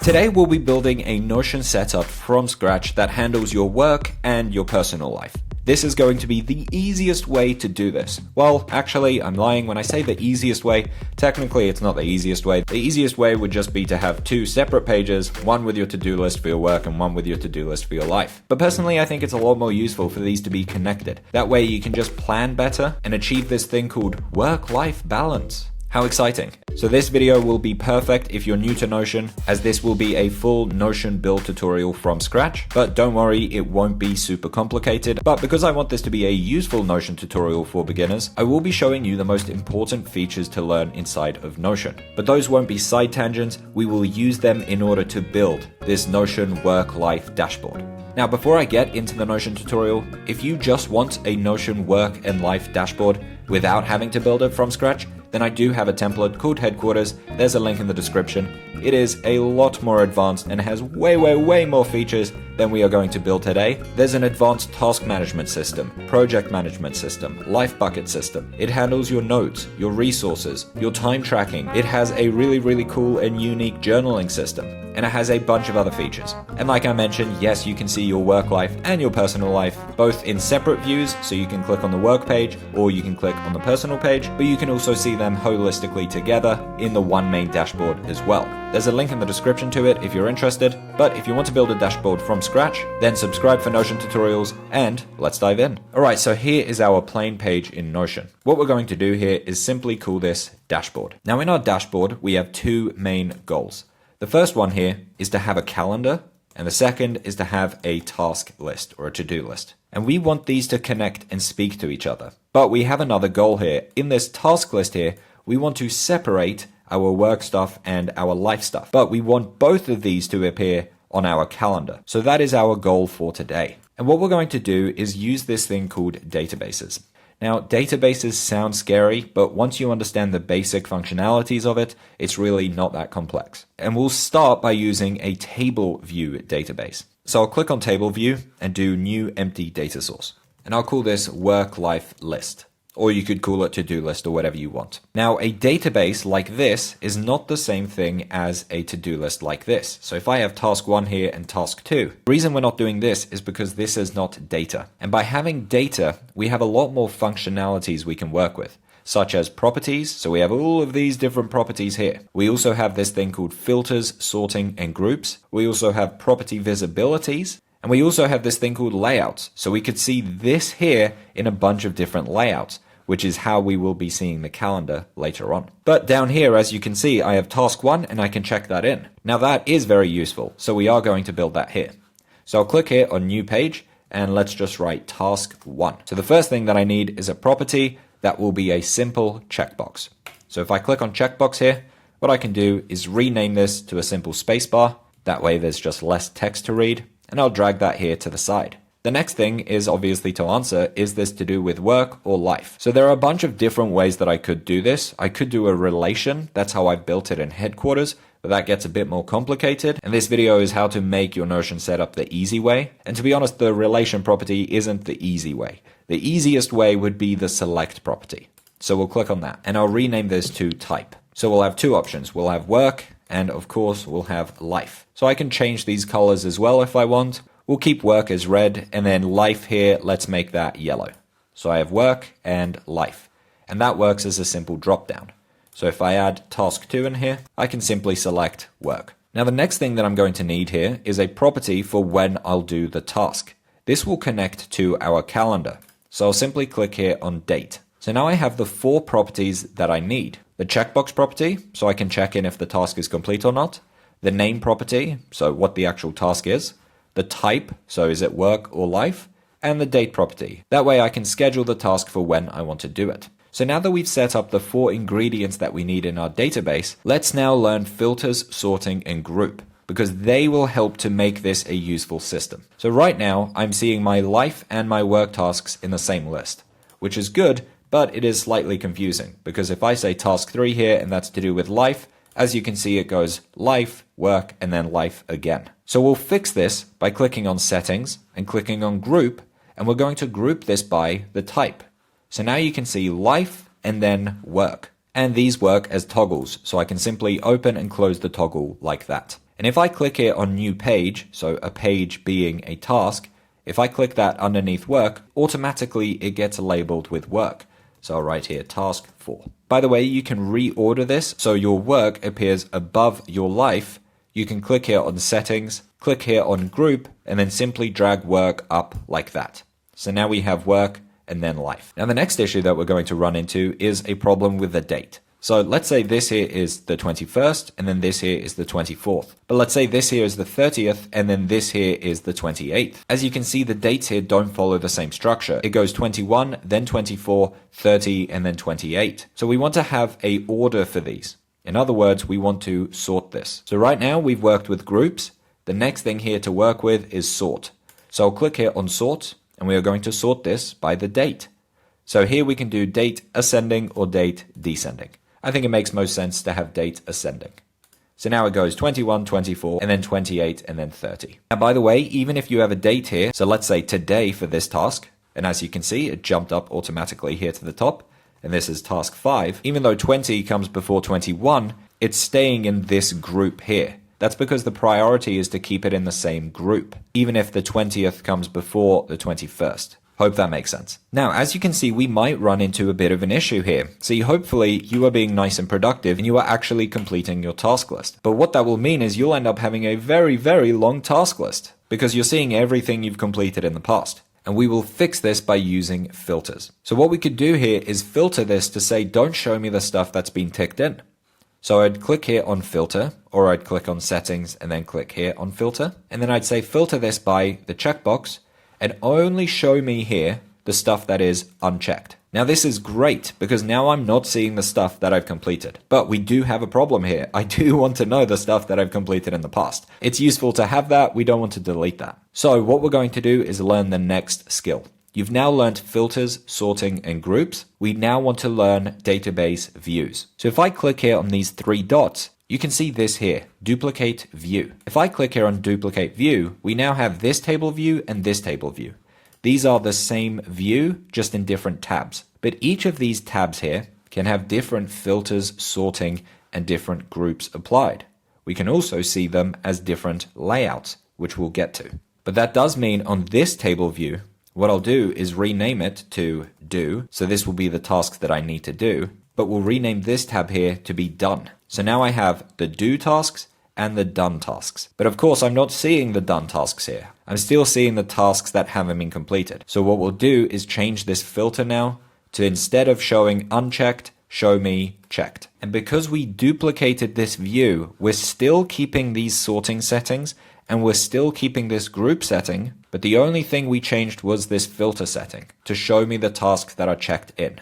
Today we'll be building a Notion setup from scratch that handles your work and your personal life. This is going to be the easiest way to do this. Well, actually, I'm lying when I say the easiest way. Technically, it's not the easiest way. The easiest way would just be to have two separate pages, one with your to-do list for your work and one with your to-do list for your life. But personally, I think it's a lot more useful for these to be connected. That way you can just plan better and achieve this thing called work-life balance. How exciting. So this video will be perfect if you're new to Notion, as this will be a full Notion build tutorial from scratch. But don't worry, it won't be super complicated. But because I want this to be a useful Notion tutorial for beginners, I will be showing you the most important features to learn inside of Notion. But those won't be side tangents, we will use them in order to build this Notion work-life dashboard. Now, before I get into the Notion tutorial, if you just want a Notion work and life dashboard without having to build it from scratch, then I do have a template called Headquarters. There's a link in the description. It is a lot more advanced and has way more features than we are going to build today. There's an advanced task management system, project management system, life bucket system. It handles your notes, your resources, your time tracking. It has a really cool and unique journaling system. And it has a bunch of other features. And like I mentioned, yes, you can see your work life and your personal life both in separate views, so you can click on the work page or you can click on the personal page, but you can also see them holistically together in the one main dashboard as well. There's a link in the description to it if you're interested, but if you want to build a dashboard from scratch, then subscribe for Notion tutorials and let's dive in. Alright, so here is our plain page in Notion. What we're going to do here is simply call this dashboard. Now in our dashboard, we have two main goals. The first one here is to have a calendar, and the second is to have a task list or a to-do list. And we want these to connect and speak to each other. But we have another goal here. In this task list here, we want to separate our work stuff and our life stuff. But we want both of these to appear on our calendar. So that is our goal for today. And what we're going to do is use this thing called databases. Now, databases sound scary, but once you understand the basic functionalities of it, it's really not that complex. And we'll start by using a table view database. So I'll click on table view and do new empty data source. And I'll call this work life list. Or you could call it to-do list or whatever you want. Now, a database like this is not the same thing as a to-do list like this. So if I have task 1 here and task 2, the reason we're not doing this is because this is not data. And by having data, we have a lot more functionalities we can work with, such as properties. So we have all of these different properties here. We also have this thing called filters, sorting, and groups. We also have property visibilities. And we also have this thing called layouts. So we could see this here in a bunch of different layouts, which is how we will be seeing the calendar later on. But down here, as you can see, I have task 1 and I can check that in. Now that is very useful, so we are going to build that here. So I'll click here on new page and let's just write task 1. So the first thing that I need is a property that will be a simple checkbox. So if I click on checkbox here, what I can do is rename this to a simple spacebar. That way there's just less text to read, and I'll drag that here to the side. The next thing is obviously to answer, is this to do with work or life? So there are a bunch of different ways that I could do this. I could do a relation. That's how I built it in Headquarters, but that gets a bit more complicated. And this video is how to make your Notion setup the easy way. And to be honest, the relation property isn't the easy way. The easiest way would be the select property. So we'll click on that and I'll rename this to type. So we'll have two options. We'll have work and of course we'll have life. So I can change these colors as well if I want. We'll keep work as red, and then life here, let's make that yellow. So I have work and life, and that works as a simple drop down. So if I add task 2 in here, I can simply select work. Now the next thing that I'm going to need here is a property for when I'll do the task. This will connect to our calendar. So I'll simply click here on date. So now I have the 4 properties that I need. The checkbox property, so I can check in if the task is complete or not. The name property, so what the actual task is. The type, so is it work or life, and the date property. That way I can schedule the task for when I want to do it. So now that we've set up the 4 ingredients that we need in our database, let's now learn filters, sorting, and group, because they will help to make this a useful system. So right now, I'm seeing my life and my work tasks in the same list, which is good, but it is slightly confusing, because if I say task 3 here and that's to do with life, as you can see, it goes life, work, and then life again. So we'll fix this by clicking on settings and clicking on group, and we're going to group this by the type. So now you can see life and then work. And these work as toggles, so I can simply open and close the toggle like that. And if I click here on new page, so a page being a task, if I click that underneath work, automatically it gets labeled with work. So I'll write here task 4. By the way, you can reorder this so your work appears above your life. You can click here on settings, click here on group, and then simply drag work up like that. So now we have work and then life. Now the next issue that we're going to run into is a problem with the date. So let's say this here is the 21st and then this here is the 24th. But let's say this here is the 30th and then this here is the 28th. As you can see, the dates here don't follow the same structure. It goes 21, then 24, 30, and then 28. So we want to have a order for these. In other words, we want to sort this. So right now we've worked with groups. The next thing here to work with is sort. So I'll click here on sort and we are going to sort this by the date. So here we can do date ascending or date descending. I think it makes most sense to have date ascending. So now it goes 21, 24, and then 28, and then 30. Now, by the way, even if you have a date here, so let's say today for this task, and as you can see, it jumped up automatically here to the top, and this is task 5. Even though 20 comes before 21, it's staying in this group here. That's because the priority is to keep it in the same group, even if the 20th comes before the 21st. Hope that makes sense. Now, as you can see, we might run into a bit of an issue here. See, hopefully you are being nice and productive and you are actually completing your task list. But what that will mean is you'll end up having a very, very long task list because you're seeing everything you've completed in the past. And we will fix this by using filters. So what we could do here is filter this to say, don't show me the stuff that's been ticked in. So I'd click here on filter, or I'd click on settings and then click here on filter. And then I'd say filter this by the checkbox and only show me here the stuff that is unchecked. Now this is great because now I'm not seeing the stuff that I've completed. But we do have a problem here. I do want to know the stuff that I've completed in the past. It's useful to have that. We don't want to delete that. So what we're going to do is learn the next skill. You've now learned filters, sorting, and groups. We now want to learn database views. So if I click here on these 3 dots, you can see this here, duplicate view. If I click here on duplicate view, we now have this table view and this table view. These are the same view, just in different tabs. But each of these tabs here can have different filters, sorting, and different groups applied. We can also see them as different layouts, which we'll get to. But that does mean on this table view, what I'll do is rename it to do. So this will be the tasks that I need to do, but we'll rename this tab here to be done. So now I have the do tasks and the done tasks. But of course, I'm not seeing the done tasks here. I'm still seeing the tasks that haven't been completed. So what we'll do is change this filter now to, instead of showing unchecked, show me checked. And because we duplicated this view, we're still keeping these sorting settings and we're still keeping this group setting, but the only thing we changed was this filter setting to show me the tasks that are checked in.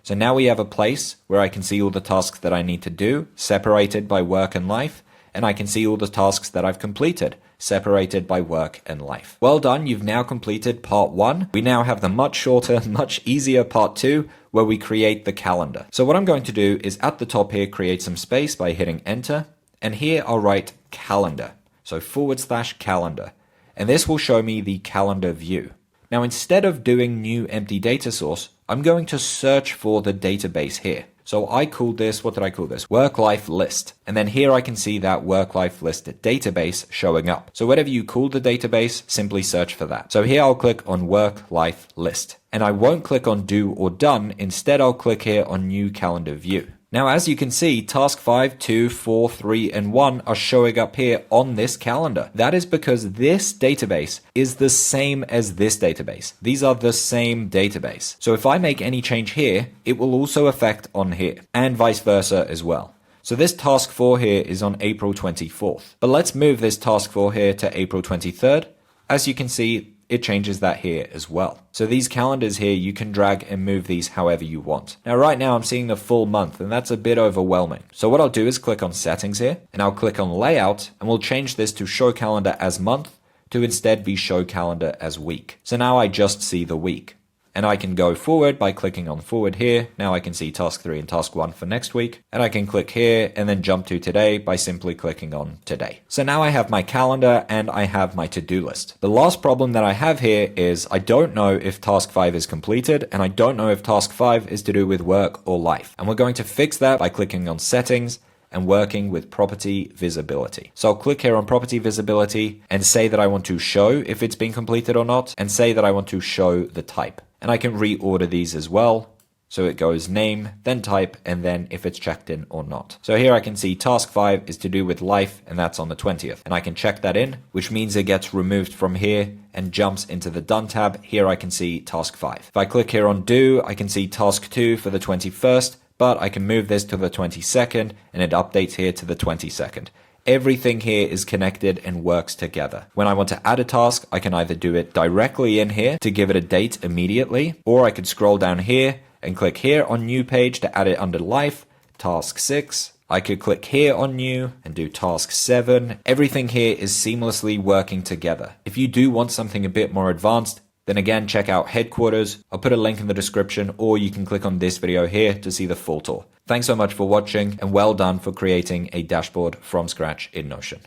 So now we have a place where I can see all the tasks that I need to do, separated by work and life, and I can see all the tasks that I've completed, separated by work and life. Well done, you've now completed part 1. We now have the much shorter, much easier part 2, where we create the calendar. So what I'm going to do is at the top here, create some space by hitting enter, and here I'll write calendar. So / calendar. And this will show me the calendar view. Now, instead of doing new empty data source, I'm going to search for the database here. So I called this, what did I call this? Work-life list. And then here I can see that work-life list database showing up. So whatever you call the database, simply search for that. So here I'll click on work-life list. And I won't click on do or done. Instead, I'll click here on new calendar view. Now, as you can see, task 5, 2, 4, 3, and 1 are showing up here on this calendar. That is because this database is the same as this database. These are the same database. So if I make any change here, it will also affect on here, and vice versa as well. So this task 4 here is on April 24th. But let's move this task 4 here to April 23rd. As you can see, it changes that here as well. So these calendars here, you can drag and move these however you want. Now, right now I'm seeing the full month and that's a bit overwhelming. So what I'll do is click on settings here and I'll click on layout and we'll change this to show calendar as month to instead be show calendar as week. So now I just see the week. And I can go forward by clicking on forward here. Now I can see task 3 and task 1 for next week. And I can click here and then jump to today by simply clicking on today. So now I have my calendar and I have my to-do list. The last problem that I have here is I don't know if task 5 is completed and I don't know if task 5 is to do with work or life. And we're going to fix that by clicking on settings and working with property visibility. So I'll click here on property visibility and say that I want to show if it's been completed or not, and say that I want to show the type. And I can reorder these as well. So it goes name, then type, and then if it's checked in or not. So here I can see task 5 is to do with life, and that's on the 20th. And I can check that in, which means it gets removed from here and jumps into the done tab. Here I can see task 5. If I click here on do, I can see task 2 for the 21st, but I can move this to the 22nd, and it updates here to the 22nd. Everything here is connected and works together. When I want to add a task, I can either do it directly in here to give it a date immediately, or I could scroll down here and click here on new page to add it under life, task 6. I could click here on new and do task 7. Everything here is seamlessly working together. If you do want something a bit more advanced, then again, check out Headquarters. I'll put a link in the description, or you can click on this video here to see the full tour. Thanks so much for watching, and well done for creating a dashboard from scratch in Notion.